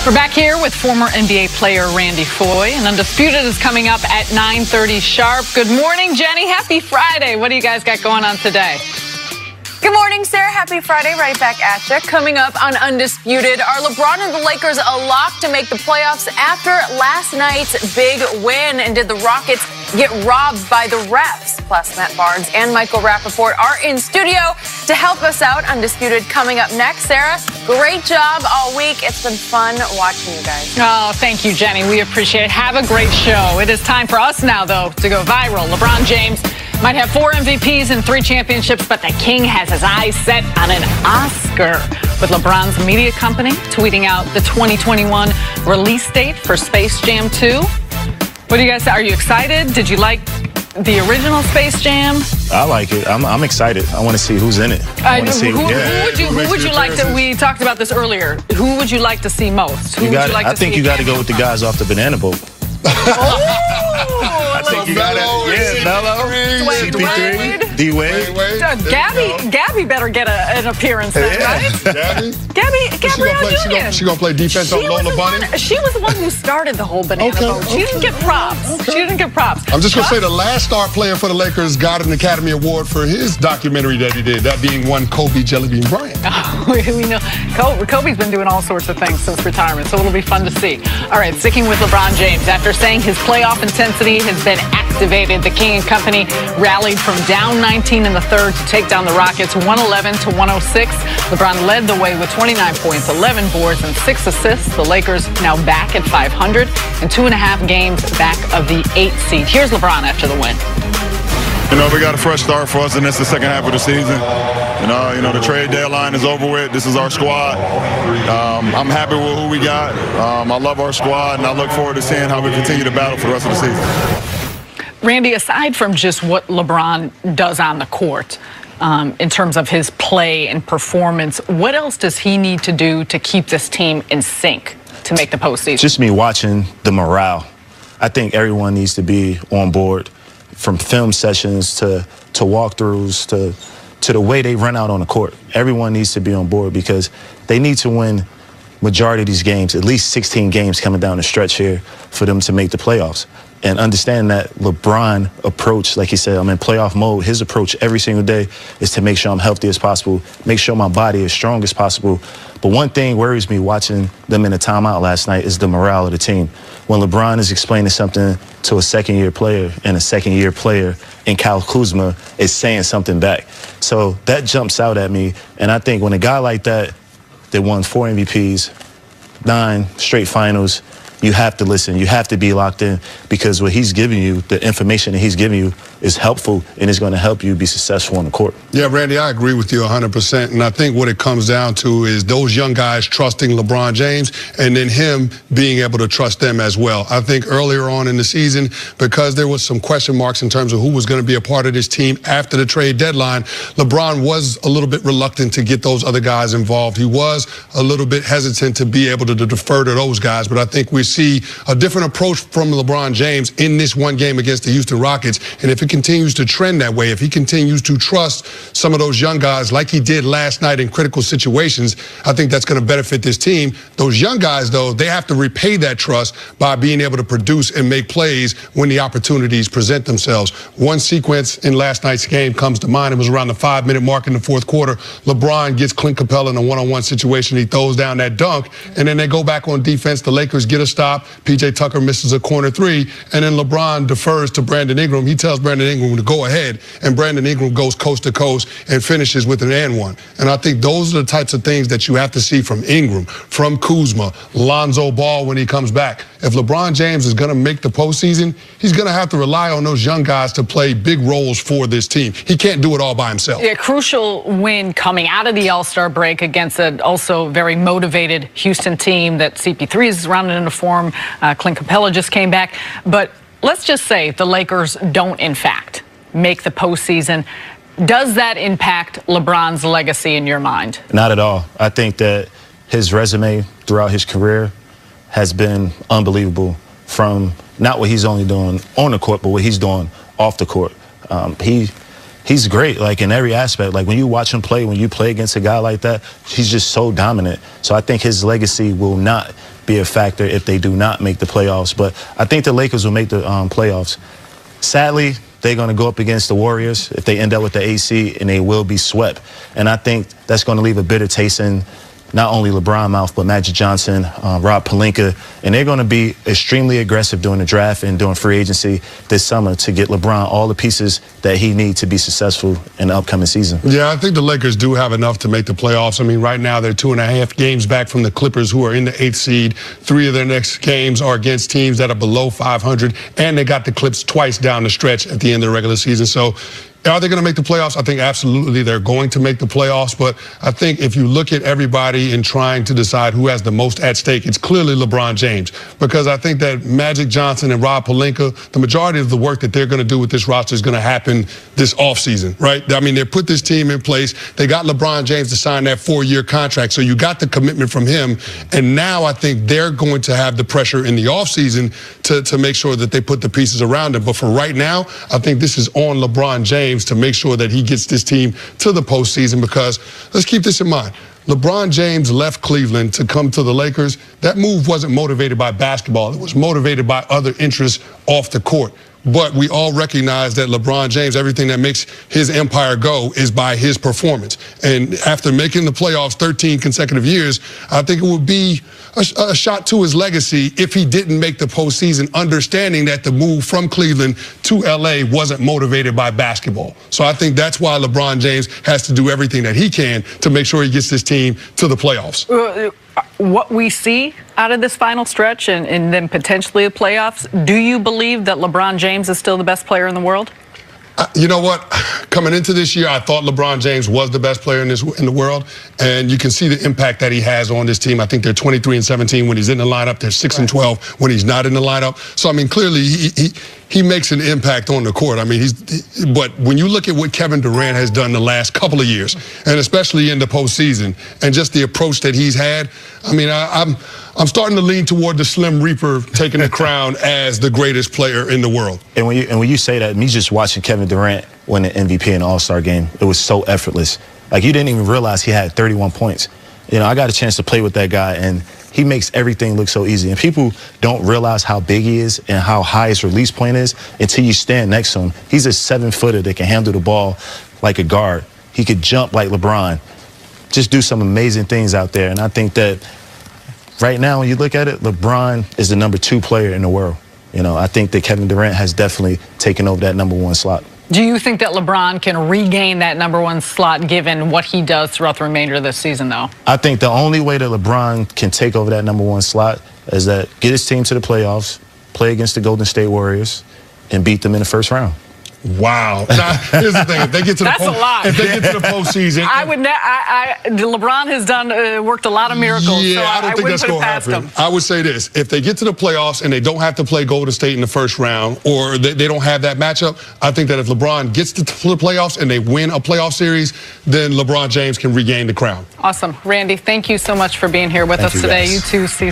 We're back here with former NBA player Randy Foye, and Undisputed is coming up at 9:30 sharp. Good morning, Jenny. Happy Friday. What do you guys got going on today? Good morning, Sarah. Happy Friday. Right back at you. Coming up on Undisputed, are LeBron and the Lakers a lock to make the playoffs after last night's big win? And did the Rockets get robbed by the refs? Plus, Matt Barnes and Michael Rappaport are in studio to help us out. Undisputed coming up next. Sarah, great job all week. It's been fun watching you guys. Oh, thank you, Jenny. We appreciate it. Have a great show. It is time for us now, though, to go viral. LeBron James might have 4 MVPs and 3 championships, but the King has his eyes set on an Oscar, with LeBron's media company tweeting out the 2021 release date for Space Jam 2. What do you guys say? Are you excited? Did you like the original Space Jam? I like it. I'm excited. I want to see who's in it. Who would you like to? We talked about this earlier. Who would you like to see most? I think you got to go with the guys off the Banana Boat. I think you got it. Melo, CP3, D-Wade. Gabby better get an appearance then, right? Gabrielle She gonna play defense on Lola Bunny? She was the one who started the whole Banana Boat. She didn't get props. She didn't get props. I'm just gonna say the last star player for the Lakers got an Academy Award for his documentary that he did, that being one Kobe Jellybean Bryant. Oh, we know. Kobe's been doing all sorts of things since retirement, so it'll be fun to see. All right, sticking with LeBron James. After saying his playoff intensity has been activated, the King and company rallied from down 19 in the third to take down the Rockets 111 to 106. LeBron led the way with 29 points, 11 boards, and 6 assists. The Lakers now back at 500 and 2.5 games back of the 8th seed. Here's LeBron after the win. You know, we got a fresh start for us, and it's the second half of the season. You know, the trade deadline is over with. This is our squad. I'm happy with who we got. I love our squad, and I look forward to seeing how we continue to battle for the rest of the season. Randy, aside from just what LeBron does on the court, in terms of his play and performance, what else does he need to do to keep this team in sync to make the postseason? Just me watching the morale. I think everyone needs to be on board, from film sessions to walkthroughs to the way they run out on the court. Everyone needs to be on board because they need to win majority of these games, at least 16 games coming down the stretch here for them to make the playoffs. And understand that LeBron approach, like he said, I'm in playoff mode. His approach every single day is to make sure I'm healthy as possible, make sure my body is strong as possible. But one thing worries me watching them in a timeout last night is the morale of the team. When LeBron is explaining something to a second-year player, and a second-year player in Kyle Kuzma is saying something back. So that jumps out at me. And I think when a guy like that won 4 MVPs, 9 straight finals, you have to listen. You have to be locked in, because what he's giving you, the information that he's giving you, is helpful and is going to help you be successful on the court. Yeah, Randy, I agree with you 100%. And I think what it comes down to is those young guys trusting LeBron James, and then him being able to trust them as well. I think earlier on in the season, because there was some question marks in terms of who was going to be a part of this team after the trade deadline, LeBron was a little bit reluctant to get those other guys involved. He was a little bit hesitant to be able to defer to those guys. But I think we see a different approach from LeBron James in this one game against the Houston Rockets. And if it continues to trend that way, if he continues to trust some of those young guys like he did last night in critical situations, I think that's going to benefit this team. Those young guys, though, they have to repay that trust by being able to produce and make plays when the opportunities present themselves. One sequence in last night's game comes to mind. It was around the 5-minute mark in the fourth quarter. LeBron gets Clint Capella in a one-on-one situation. He throws down that dunk, and then they go back on defense. The Lakers get a stop. P.J. Tucker misses a corner 3, and then LeBron defers to Brandon Ingram. He tells Brandon Ingram to go ahead, and Brandon Ingram goes coast to coast and finishes with an and one. And I think those are the types of things that you have to see from Ingram, from Kuzma, Lonzo Ball when he comes back. If LeBron James is going to make the postseason, he's going to have to rely on those young guys to play big roles for this team. He can't do it all by himself. Yeah, crucial win coming out of the All-Star break against an also very motivated Houston team that CP3 is rounded into form. Clint Capella just came back. But let's just say the Lakers don't, in fact, make the postseason. Does that impact LeBron's legacy in your mind? Not at all. I think that his resume throughout his career has been unbelievable, from not what he's only doing on the court, but what he's doing off the court. he's great, like in every aspect. Like when you watch him play, when you play against a guy like that, he's just so dominant. So I think his legacy will not be a factor if they do not make the playoffs. But I think the Lakers will make the playoffs. Sadly, they're going to go up against the Warriors if they end up with the AC, and they will be swept. And I think that's going to leave a bitter taste in not only LeBron mouth, but Magic Johnson, Rob Pelinka, and they're going to be extremely aggressive during the draft and during free agency this summer to get LeBron all the pieces that he needs to be successful in the upcoming season. Yeah, I think the Lakers do have enough to make the playoffs. I mean, right now they're 2.5 games back from the Clippers, who are in the 8th seed. 3 of their next games are against teams that are below 500, and they got the Clips twice down the stretch at the end of the regular season. So are they going to make the playoffs? I think absolutely they're going to make the playoffs. But I think if you look at everybody in trying to decide who has the most at stake, it's clearly LeBron James. Because I think that Magic Johnson and Rob Pelinka, the majority of the work that they're going to do with this roster is going to happen this offseason, right? I mean, they put this team in place. They got LeBron James to sign that 4-year contract. So you got the commitment from him. And now I think they're going to have the pressure in the offseason to make sure that they put the pieces around him. But for right now, I think this is on LeBron James to make sure that he gets this team to the postseason, because let's keep this in mind. LeBron James left Cleveland to come to the Lakers. That move wasn't motivated by basketball. It was motivated by other interests off the court. But we all recognize that LeBron James, everything that makes his empire go is by his performance. And after making the playoffs 13 consecutive years, I think it would be a shot to his legacy if he didn't make the postseason, understanding that the move from Cleveland to L.A. wasn't motivated by basketball. So I think that's why LeBron James has to do everything that he can to make sure he gets this team to the playoffs. What we see out of this final stretch and then potentially the playoffs, do you believe that LeBron James is still the best player in the world? You know what? Coming into this year, I thought LeBron James was the best player in the world, and you can see the impact that he has on this team. I think they're 23-17 when he's in the lineup. They're 6-12 when he's not in the lineup. So, I mean, clearly he makes an impact on the court. I mean, but when you look at what Kevin Durant has done the last couple of years, and especially in the postseason, and just the approach that he's had, I mean, I'm starting to lean toward the Slim Reaper taking the crown as the greatest player in the world. And when you say that, me just watching Kevin Durant win the MVP in the All-Star game, it was so effortless. Like, you didn't even realize he had 31 points. You know, I got a chance to play with that guy, and he makes everything look so easy. And people don't realize how big he is and how high his release point is until you stand next to him. He's a 7-footer that can handle the ball like a guard. He could jump like LeBron. Just do some amazing things out there. And I think that right now, when you look at it, LeBron is the #2 player in the world. You know, I think that Kevin Durant has definitely taken over that #1 slot. Do you think that LeBron can regain that #1 slot given what he does throughout the remainder of this season, though? I think the only way that LeBron can take over that #1 slot is that get his team to the playoffs, play against the Golden State Warriors, and beat them in the first round. Wow. Now, here's the thing. If they get to That's a lot. If they get to the postseason, LeBron has done worked a lot of miracles. Yeah, so I don't think that's going to happen. I would say this: if they get to the playoffs and they don't have to play Golden State in the first round, or they don't have that matchup, I think that if LeBron gets to the playoffs and they win a playoff series, then LeBron James can regain the crown. Awesome, Randy. Thank you so much for being here with us today. Guys. You too, CC.